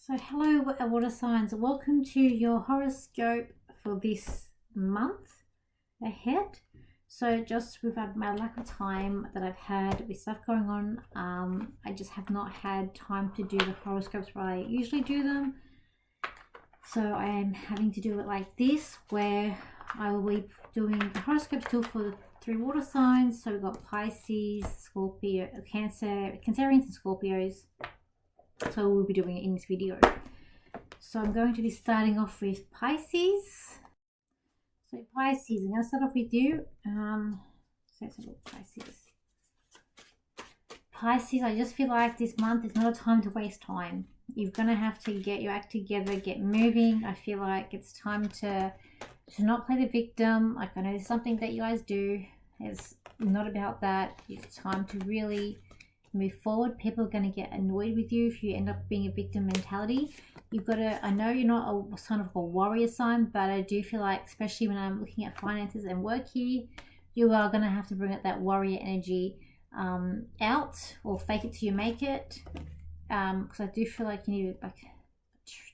So hello water signs, welcome to your horoscope for this month ahead. So just with my lack of time that I've had with stuff going on, I just have not had time to do the horoscopes where I usually do them. So I am having to do it like this, where I will be doing the horoscopes still for the 3 water signs. So we've got Pisces, Scorpio, Cancerians and Scorpios. So we'll be doing it in this video. So I'm going to be starting off with Pisces. So Pisces, I'm going to start off with you. So let's look, Pisces, I just feel like this month is not a time to waste time. You're going to have to get your act together, get moving. I feel like it's time to not play the victim. Like, I know it's something that you guys do. It's not about that. It's time to really move forward. People are going to get annoyed with you if you end up being a victim mentality. You've got to, I know you're not a sign of a warrior sign, but I do feel like, especially when I'm looking at finances and work here, you are going to have to bring out that warrior energy out, or fake it till you make it, because I do feel like you need, like,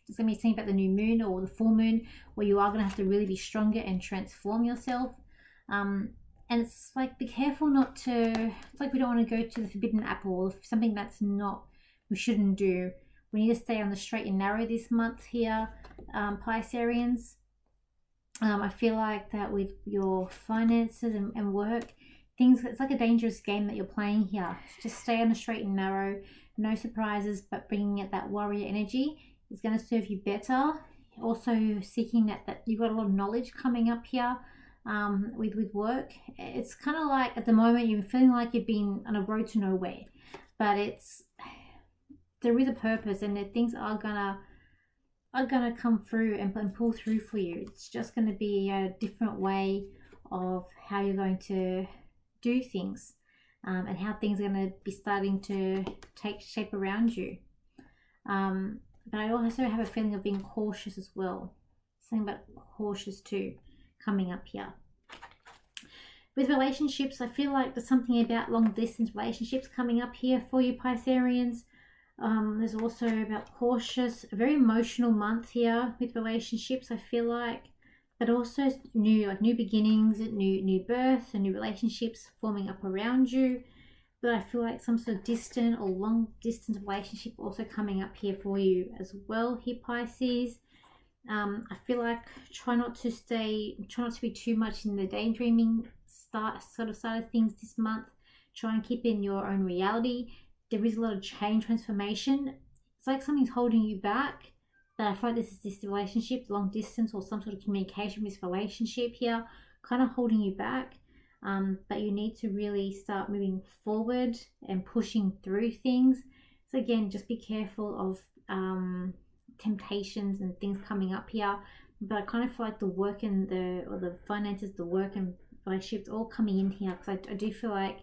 there's going to be something about the new moon or the full moon where you are going to have to really be stronger and transform yourself. And it's like, be careful not to, it's like we don't want to go to the forbidden apple, or something that's not, we shouldn't do. We need to stay on the straight and narrow this month here, Pisceans. I feel like that with your finances and work, things, it's like a dangerous game that you're playing here. Just stay on the straight and narrow, no surprises, but bringing out that warrior energy is going to serve you better. Also seeking that you've got a lot of knowledge coming up here. With work, it's kind of like at the moment you're feeling like you've been on a road to nowhere, but there is a purpose, and that things are gonna come through and pull through for you. It's just going to be a different way of how you're going to do things, and how things are going to be starting to take shape around you. But I also have a feeling of being cautious as well. Something about cautious too coming up here. With relationships, I feel like there's something about long distance relationships coming up here for you, Pisceans. There's also about cautious, a very emotional month here with relationships, I feel like, but also new beginnings, new birth, and new relationships forming up around you. But I feel like some sort of distant or long distance relationship also coming up here for you as well, here, Pisces. I feel like try not to be too much in the daydreaming side of things this month. Try and keep in your own reality. There is a lot of change, transformation. It's like something's holding you back, but I feel like this relationship, long distance, or some sort of communication with this relationship here, kind of holding you back. But you need to really start moving forward and pushing through things. So again, just be careful of temptations and things coming up here. But I kind of feel like the work and the finances, the work and relationships all coming in here, because I do feel like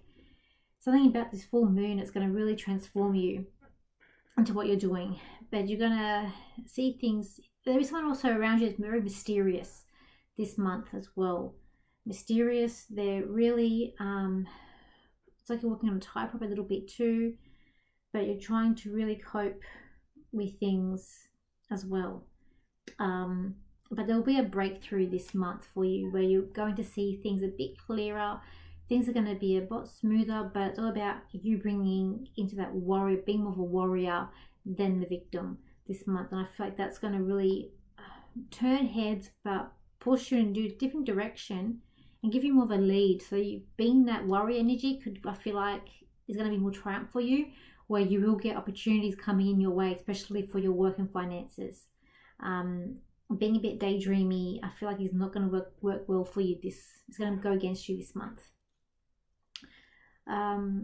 something about this full moon is going to really transform you into what you're doing. But you're going to see things. There is someone also around you that's very mysterious this month as well. Mysterious. They're really it's like you're walking on a tightrope a little bit too, but you're trying to really cope with things as well. But there'll be a breakthrough this month for you where you're going to see things a bit clearer. Things are going to be a bit smoother, but it's all about you bringing into that warrior, being more of a warrior than the victim this month. And I feel like that's going to really turn heads, but push you in a different direction and give you more of a lead. So you being that warrior energy I feel like is going to be more triumph for you, where you will get opportunities coming in your way, especially for your work and finances. Being a bit daydreamy, I feel like is not going to work well for you. It's going to go against you this month.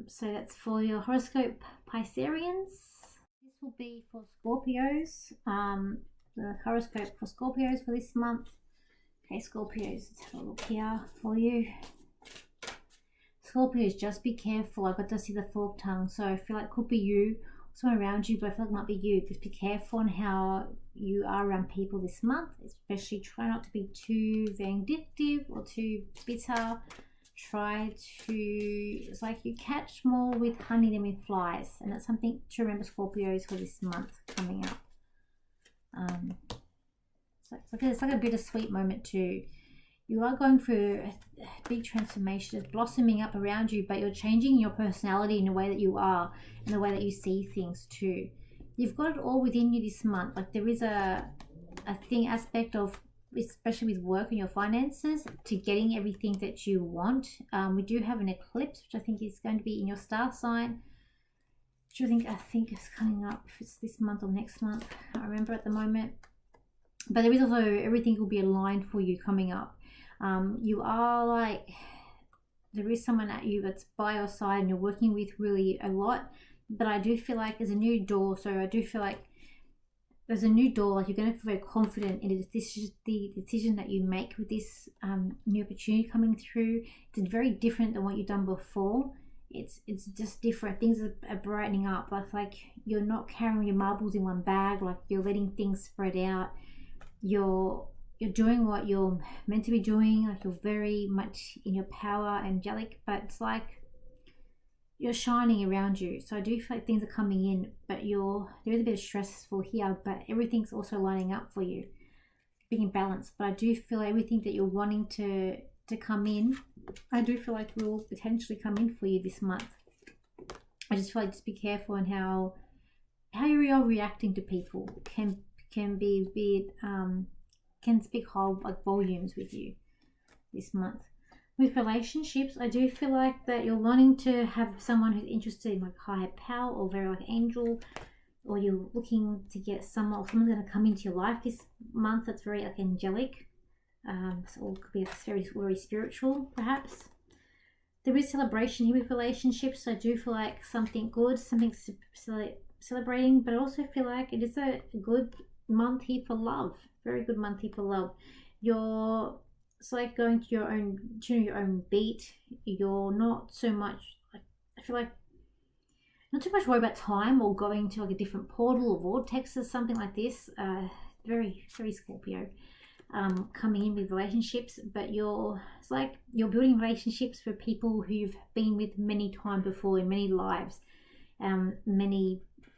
So that's for your horoscope, Pisceans. This will be for Scorpios. The horoscope for Scorpios for this month. Okay, Scorpios, let's have a look here for you. Scorpios, just be careful. I got to see the forked tongue, so I feel like it could be you, someone around you, but I feel like it might be you. Just be careful on how you are around people this month, especially try not to be too vindictive or too bitter. Try to, it's like you catch more with honey than with flies, and that's something to remember, Scorpios, for this month coming up. It's like a bittersweet moment too. You are going through a big transformation. It's blossoming up around you, but you're changing your personality in the way that you are, in the way that you see things too. You've got it all within you this month. Like there is a thing aspect of, especially with work and your finances, to getting everything that you want. We do have an eclipse, which I think is going to be in your star sign, which I think is coming up. If it's this month or next month, I can't remember at the moment. But there is also, everything will be aligned for you coming up. You are like, there is someone at you that's by your side and you're working with really a lot. But I do feel like there's a new door. So I do feel like there's a new door. Like you're going to feel very confident in it. This is the decision that you make with this new opportunity coming through. It's very different than what you've done before. It's just different. Things are brightening up. It's like you're not carrying your marbles in one bag. Like you're letting things spread out. You're doing what you're meant to be doing. Like you're very much in your power, angelic, but it's like you're shining around you. So I do feel like things are coming in, but there is a bit of stressful here, but everything's also lining up for you, being balanced. But I do feel like everything that you're wanting to come in, I do feel like will potentially come in for you this month. I just feel like just be careful on how you're reacting to people can be a bit can speak whole like volumes with you this month. With relationships, I do feel like that you're wanting to have someone who's interested in like higher power or very like angel, or you're looking to get someone, or someone's going to come into your life this month that's very like angelic. So it could be very, very spiritual perhaps. There is celebration here with relationships, so I do feel like something good, something celebrating, but I also feel like it is a good month here for love. Very good month here for love. It's like going to your own beat. You're not so much, I feel like, not too much worry about time or going to like a different portal or vortex or something like this. Very, very Scorpio. Coming in with relationships, but it's like you're building relationships for people who you've been with many times before in many lives. I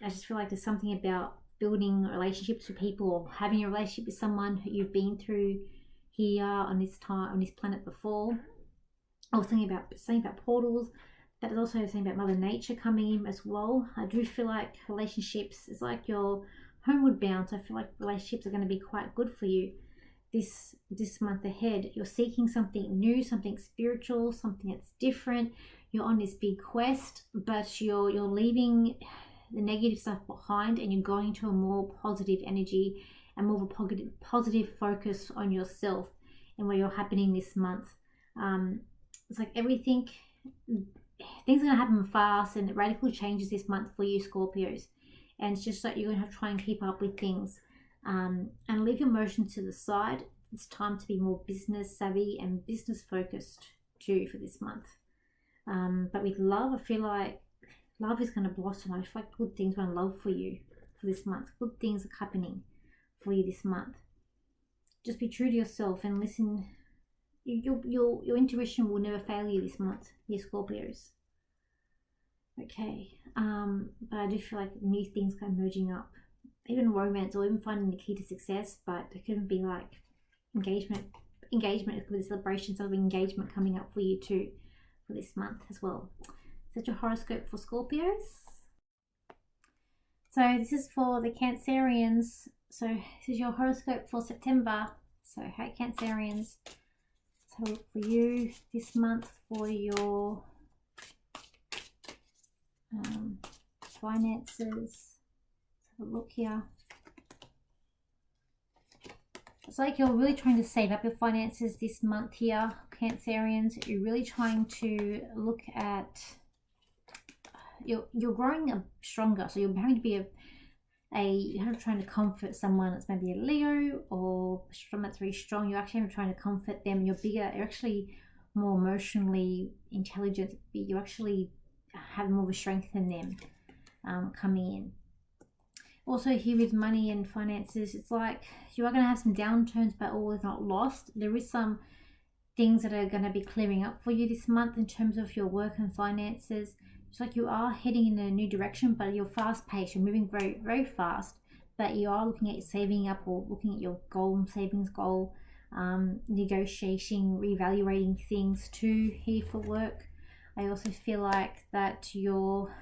just feel like there's something about building relationships with people, or having a relationship with someone who you've been through here on this planet before. I was saying about portals, but there's also something about Mother Nature coming in as well. I do feel like relationships is like your homeward bound. So I feel like relationships are going to be quite good for you this month ahead. You're seeking something new, something spiritual, something that's different. You're on this big quest, but you're leaving the negative stuff behind, and you're going to a more positive energy and more of a positive focus on yourself and where you're happening this month. It's like things are going to happen fast and radical changes this month for you Scorpios, and it's just like you're going to have to try and keep up with things, and leave your emotions to the side. It's time to be more business savvy and business focused too for this month. But with love, I feel like love is going to blossom. I feel like good things are love for you for this month. Good things are happening for you this month. Just be true to yourself and listen. Your intuition will never fail you this month, you Scorpios. Okay, but I do feel like new things are merging up, even romance, or even finding the key to success. But it could be like engagement. Engagement is with celebrations of engagement coming up for you too for this month as well. Is your horoscope for Scorpios? So this is for the Cancerians. So this is your horoscope for September. So hey Cancerians, let's have a look for you this month for your finances. Let's have a look here. It's like you're really trying to save up your finances this month here, Cancerians. You're really trying to look at, you're growing stronger, so you're having to be you're trying to comfort someone that's maybe a Leo or someone that's very strong. You're actually trying to comfort them. You're bigger. You're actually more emotionally intelligent. You actually have more of a strength than them coming in. Also here with money and finances, it's like you are going to have some downturns, but all is not lost. There is some things that are going to be clearing up for you this month in terms of your work and finances. It's like you are heading in a new direction, but you're fast paced. You're moving very, very fast, but you are looking at saving up or looking at your goal, savings goal, negotiating, reevaluating things too here for work. I also feel like that you're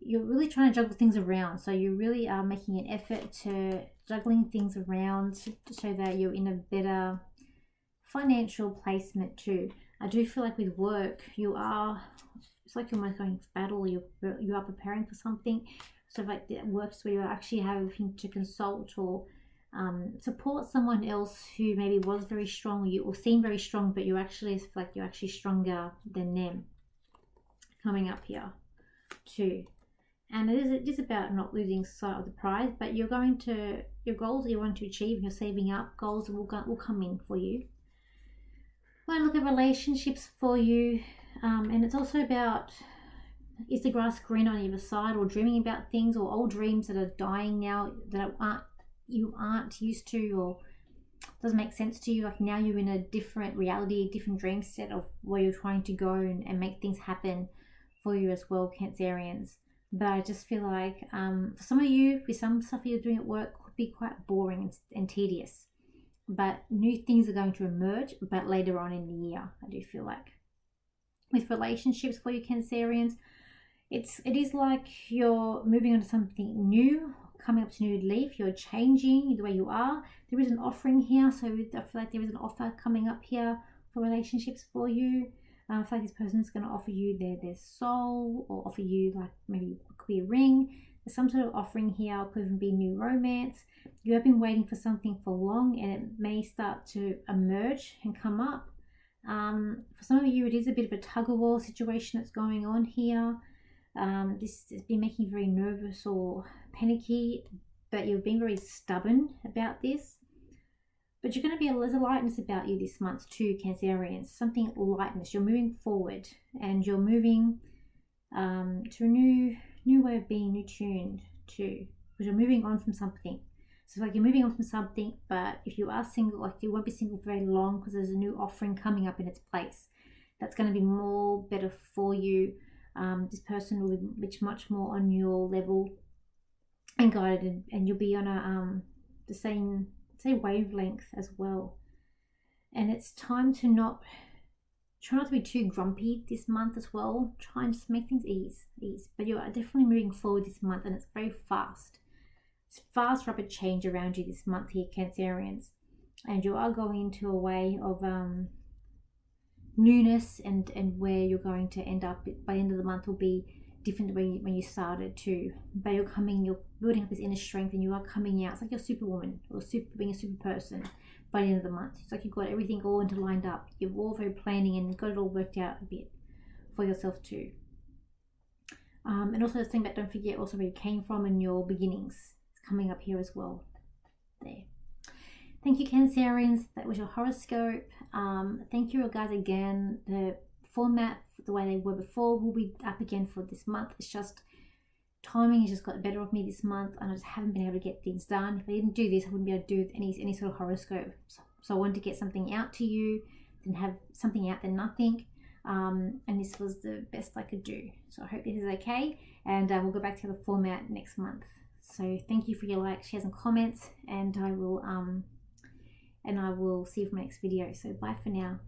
really trying to juggle things around. So you really are making an effort to juggling things around so that you're in a better financial placement too. I do feel like with work, it's like you're almost going to battle, you are preparing for something. So like it works where you're actually having to consult or support someone else who maybe was very strong or seem very strong, but you actually feel like you're actually stronger than them coming up here too. And it is about not losing sight of the prize, but you're going to, your goals that you want to achieve, you're saving up, goals will come in for you. When I look at relationships for you, and it's also about, is the grass green on either side, or dreaming about things or old dreams that are dying now that you aren't used to or doesn't make sense to you. Like now you're in a different reality, different dream set of where you're trying to go and make things happen for you as well, Cancerians. But I just feel like for some of you, with some stuff you're doing at work, could be quite boring and tedious. But new things are going to emerge, but later on in the year, I do feel like. With relationships for you, Cancerians, it is like you're moving on to something new, coming up to new leaf, you're changing the way you are. There is an offering here, so I feel like there is an offer coming up here for relationships for you. I feel like this person's going to offer you their soul, or offer you, like, maybe it could be a ring. There's some sort of offering here. It could even be new romance. You have been waiting for something for long, and it may start to emerge and come up. For some of you, it is a bit of a tug-of-war situation that's going on here. This has been making you very nervous or panicky, but you've been very stubborn about this. But you're going to there's a lightness about you this month too, Cancerians. Something lightness. You're moving forward, and you're moving to a new way of being, new tune too, because you're moving on from something. So like you're moving on from something, but if you are single, like you won't be single for very long, because there's a new offering coming up in its place that's going to be more better for you. This person will be much more on your level and guided, and you'll be on the same wavelength as well. And it's time to try not to be too grumpy this month as well. Try and just make things ease. But you are definitely moving forward this month, and it's very fast. It's fast, rapid change around you this month here, Cancerians. And you are going into a way of newness, and where you're going to end up by the end of the month will be different when you started to. But you're building up this inner strength, and you are coming out. It's like you're superwoman, or being a super person by the end of the month. It's like you've got everything all interlined up. You're all very planning and got it all worked out a bit for yourself too. And also the thing that, don't forget also where you came from and your beginnings. It's coming up here as well. There. Thank you, Cancerians. That was your horoscope. Thank you guys again. The format, the way they were before, will be up again for this month. It's just timing has just got better of me this month, and I just haven't been able to get things done. If I didn't do this, I wouldn't be able to do any sort of horoscope. So I wanted to get something out to you, then have something out than nothing. And this was the best I could do. So I hope this is okay, and we'll go back to the format next month. So thank you for your likes, shares and comments, and I will see you for my next video. So bye for now.